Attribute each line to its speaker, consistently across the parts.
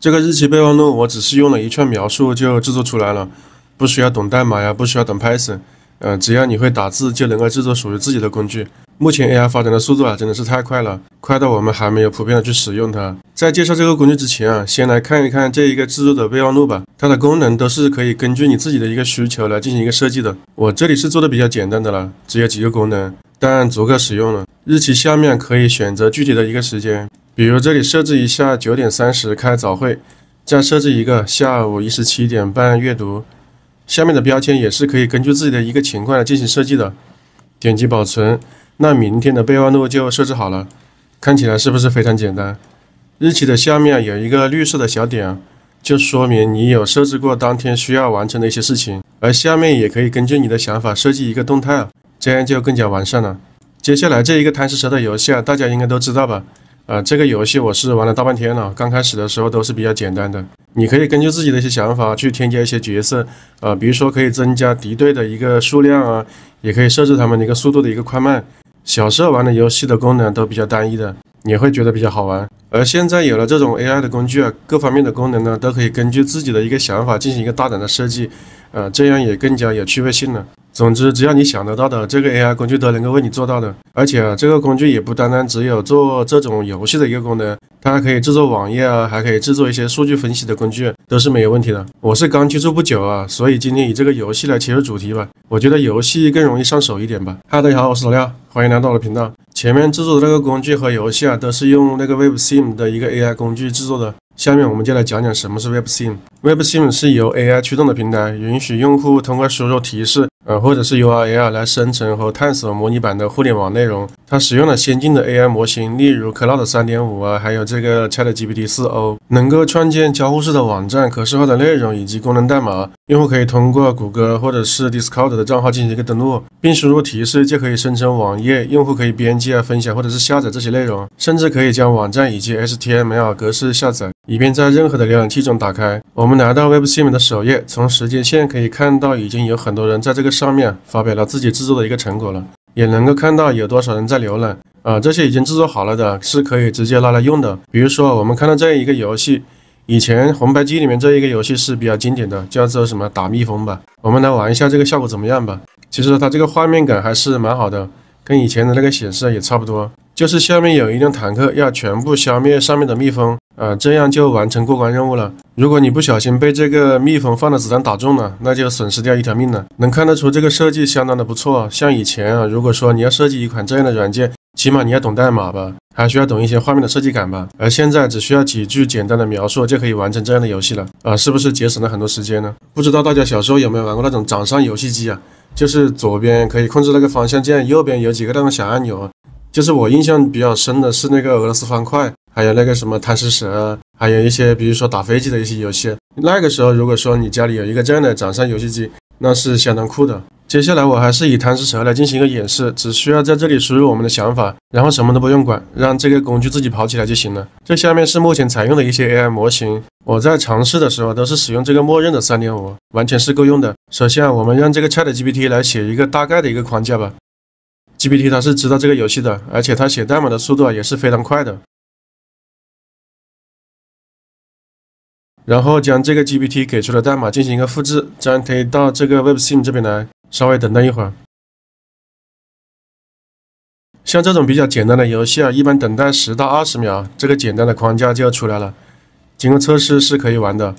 Speaker 1: 这个日期备忘录我只是用了一串描述就制作出来了，不需要懂代码呀，不需要懂 Python，只要你会打字就能够制作属于自己的工具。目前 AI 发展的速度真的是太快了，快到我们还没有普遍的去使用它。在介绍这个工具之前先来看一看这一个制作的备忘录吧。它的功能都是可以根据你自己的一个需求来进行一个设计的。我这里是做的比较简单的了，只有几个功能，但足够实用了。日期下面可以选择具体的一个时间，比如这里设置一下9点30开早会，再设置一个下午17点半阅读。下面的标签也是可以根据自己的一个情况来进行设计的。点击保存，那明天的备忘录就设置好了。看起来是不是非常简单？日期的下面有一个绿色的小点，就说明你有设置过当天需要完成的一些事情。而下面也可以根据你的想法设计一个动态，这样就更加完善了。接下来这一个贪食蛇的游戏大家应该都知道吧？这个游戏我是玩了大半天了，刚开始的时候都是比较简单的。你可以根据自己的一些想法去添加一些角色，比如说可以增加敌对的一个数量也可以设置他们的一个速度的一个快慢。小时候玩的游戏的功能都比较单一的，你会觉得比较好玩。而现在有了这种 AI 的工具各方面的功能呢，都可以根据自己的一个想法进行一个大胆的设计，这样也更加有趣味性了。总之，只要你想得到的，这个 AI 工具都能够为你做到的。而且这个工具也不单单只有做这种游戏的一个功能，它还可以制作网页还可以制作一些数据分析的工具，都是没有问题的。我是刚接触不久所以今天以这个游戏来切入主题吧。我觉得游戏更容易上手一点吧。嗨，大家好，我是老廖，欢迎来到我的频道。前面制作的那个工具和游戏都是用那个 WebSim 的一个 AI 工具制作的。下面我们就来讲讲什么是 WebSim。WebSim 是由 AI 驱动的平台，允许用户通过输入提示或者是 URL 来生成和探索模拟版的互联网内容。它使用了先进的 AI 模型，例如 Claude 3.5还有这个 ChatGPT 4o， 能够创建交互式的网站、可视化的内容以及功能代码。用户可以通过谷歌或者是 Discord 的账号进行一个登录，并输入提示就可以生成网页。用户可以编辑分享或者是下载这些内容，甚至可以将网站以及 HTML 格式下载，以便在任何的浏览器中打开。我们来到 WebSim 的首页，从时间线可以看到已经有很多人在这个上面发表了自己制作的一个成果了，也能够看到有多少人在浏览。这些已经制作好了的是可以直接拿来用的。比如说我们看到这一个游戏，以前红白机里面这一个游戏是比较经典的，叫做什么打蜜蜂吧。我们来玩一下这个效果怎么样吧。其实它这个画面感还是蛮好的，跟以前的那个显示也差不多。就是下面有一辆坦克，要全部消灭上面的蜜蜂，这样就完成过关任务了。如果你不小心被这个蜜蜂放的子弹打中了，那就损失掉一条命了。能看得出这个设计相当的不错。像以前如果说你要设计一款这样的软件，起码你要懂代码吧，还需要懂一些画面的设计感吧。而现在只需要几句简单的描述就可以完成这样的游戏了是不是节省了很多时间呢？不知道大家小时候有没有玩过那种掌上游戏机就是左边可以控制那个方向键，右边有几个那种小按钮就是我印象比较深的是那个俄罗斯方块，还有那个什么贪食蛇还有一些比如说打飞机的一些游戏。那个时候如果说你家里有一个这样的掌上游戏机，那是相当酷的。接下来我还是以贪食蛇来进行一个演示，只需要在这里输入我们的想法，然后什么都不用管，让这个工具自己跑起来就行了。这下面是目前采用的一些 AI 模型，我在尝试的时候都是使用这个默认的 3.5， 完全是够用的。首先我们让这个 ChatGPT 来写一个大概的一个框架吧。GPT 它是知道这个游戏的，而且它写代码的速度也是非常快的。然后将这个 GPT 给出的代码进行一个复制，粘贴到这个 WebSim 这边来，稍微等待一会儿。像这种比较简单的游戏一般等待10到20秒，这个简单的框架就出来了。经过测试是可以玩的。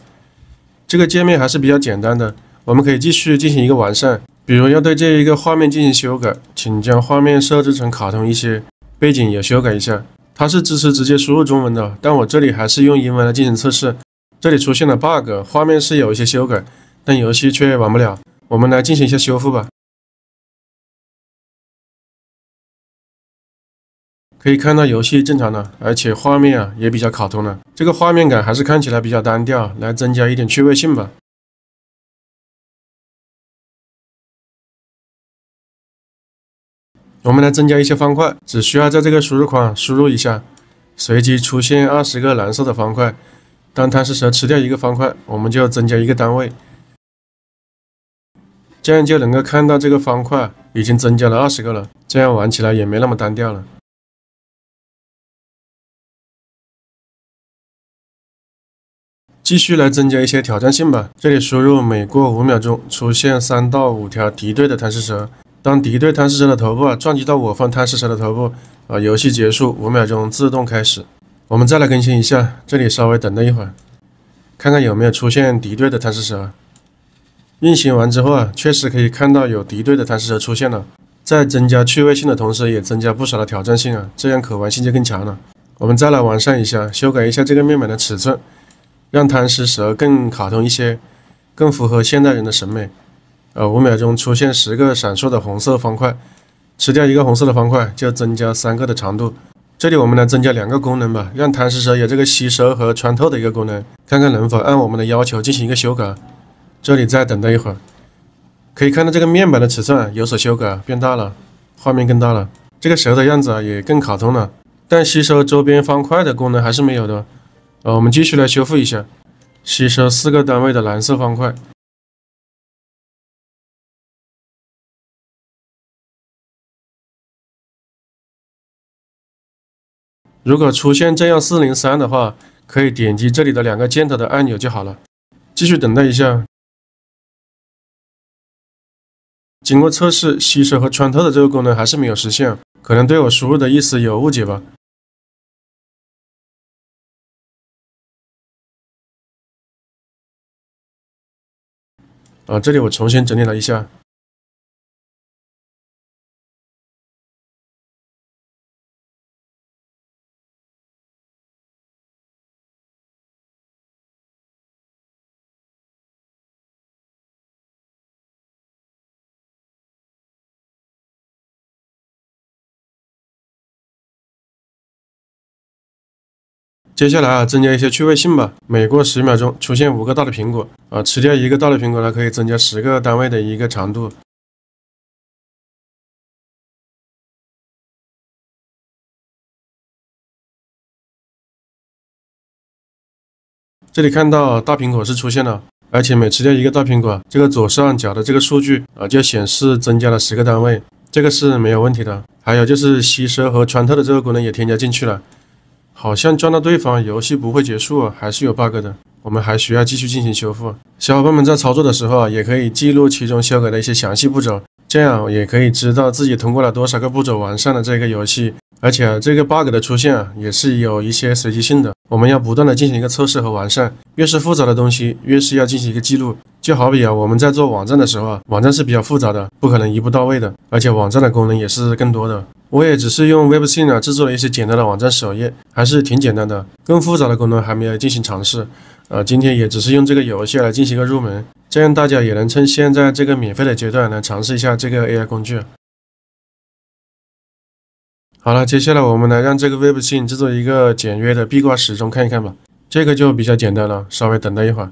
Speaker 1: 这个界面还是比较简单的，我们可以继续进行一个完善。比如要对这一个画面进行修改，请将画面设置成卡通一些，背景也修改一下。它是支持直接输入中文的，但我这里还是用英文来进行测试。这里出现了 bug， 画面是有一些修改，但游戏却玩不了。我们来进行一下修复吧。可以看到游戏正常了，而且画面也比较卡通了。这个画面感还是看起来比较单调，来增加一点趣味性吧。我们来增加一些方块，只需要在这个输入框输入一下，随即出现20个蓝色的方块。当贪食蛇吃掉一个方块，我们就增加一个单位，这样就能够看到这个方块已经增加了20个了，这样玩起来也没那么单调了。继续来增加一些挑战性吧。这里输入每过5秒钟出现3到5条敌对的贪食蛇，当敌对贪食蛇的头部撞击到我方贪食蛇的头部，游戏结束5秒钟自动开始。我们再来更新一下，这里稍微等了一会儿，看看有没有出现敌对的贪食蛇。运行完之后确实可以看到有敌对的贪食蛇出现了。在增加趣味性的同时，也增加不少的挑战性这样可玩性就更强了。我们再来完善一下，修改一下这个面板的尺寸。让贪食蛇更卡通一些，更符合现代人的审美。5秒钟出现10个闪烁的红色方块，吃掉1个红色的方块就增加3个的长度。这里我们来增加2个功能吧，让贪食蛇有这个吸收和穿透的一个功能，看看能否按我们的要求进行一个修改。这里再等待一会儿，可以看到这个面板的尺寸有所修改，变大了，画面更大了，这个蛇的样子也更卡通了，但吸收周边方块的功能还是没有的。我们继续来修复一下，吸收4个单位的蓝色方块。如果出现这样403的话，可以点击这里的2个箭头的按钮就好了。继续等待一下。经过测试，吸收和穿透的这个功能还是没有实现，可能对我输入的意思有误解吧。这里我重新整理了一下。接下来增加一些趣味性吧。每过10秒钟出现5个大的苹果，吃掉1个大的苹果呢，可以增加10个单位的一个长度。这里看到大苹果是出现了，而且每吃掉1个大苹果，这个左上角的这个数据就显示增加了10个单位，这个是没有问题的。还有就是吸收和穿透的这个功能也添加进去了。好像撞到对方，游戏不会结束，还是有 bug 的，我们还需要继续进行修复。小伙伴们在操作的时候也可以记录其中修改的一些详细步骤，这样也可以知道自己通过了多少个步骤完善了这个游戏。而且这个 bug 的出现也是有一些随机性的，我们要不断的进行一个测试和完善。越是复杂的东西，越是要进行一个记录。就好比我们在做网站的时候网站是比较复杂的，不可能一步到位的，而且网站的功能也是更多的。我也只是用 Websync 制作了一些简单的网站首页，还是挺简单的，更复杂的功能还没有进行尝试。今天也只是用这个游戏来进行一个入门，这样大家也能趁现在这个免费的阶段来尝试一下这个 AI 工具。好了，接下来我们来让这个 Websync 制作一个简约的壁挂时钟看一看吧。这个就比较简单了，稍微等待一会儿。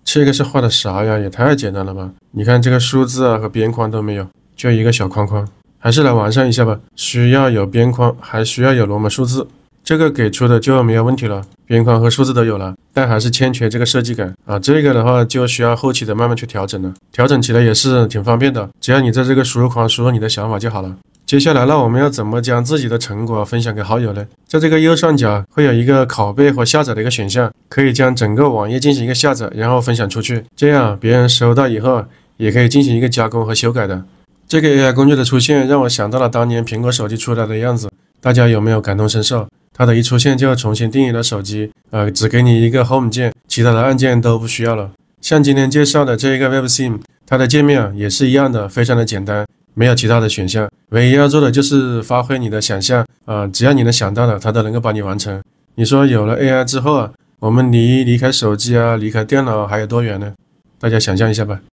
Speaker 1: 这个是画的啥呀？也太简单了吧！你看这个数字和边框都没有，就一个小框框。还是来完善一下吧，需要有边框，还需要有罗马数字。这个给出的就没有问题了，边框和数字都有了，但还是欠缺这个设计感这个的话就需要后期的慢慢去调整了，调整起来也是挺方便的，只要你在这个输入框输入你的想法就好了。接下来我们要怎么将自己的成果分享给好友呢？在这个右上角会有一个拷贝和下载的一个选项，可以将整个网页进行一个下载，然后分享出去，这样别人收到以后也可以进行一个加工和修改的。这个 AI 工具的出现让我想到了当年苹果手机出来的样子，大家有没有感同身受？它的一出现就重新定义了手机，只给你一个 Home 键，其他的按键都不需要了。像今天介绍的这个 Websync， 它的界面也是一样的，非常的简单，没有其他的选项，唯一要做的就是发挥你的想象，只要你能想到的，它都能够帮你完成。你说有了 AI 之后我们离开手机离开电脑还有多远呢？大家想象一下吧。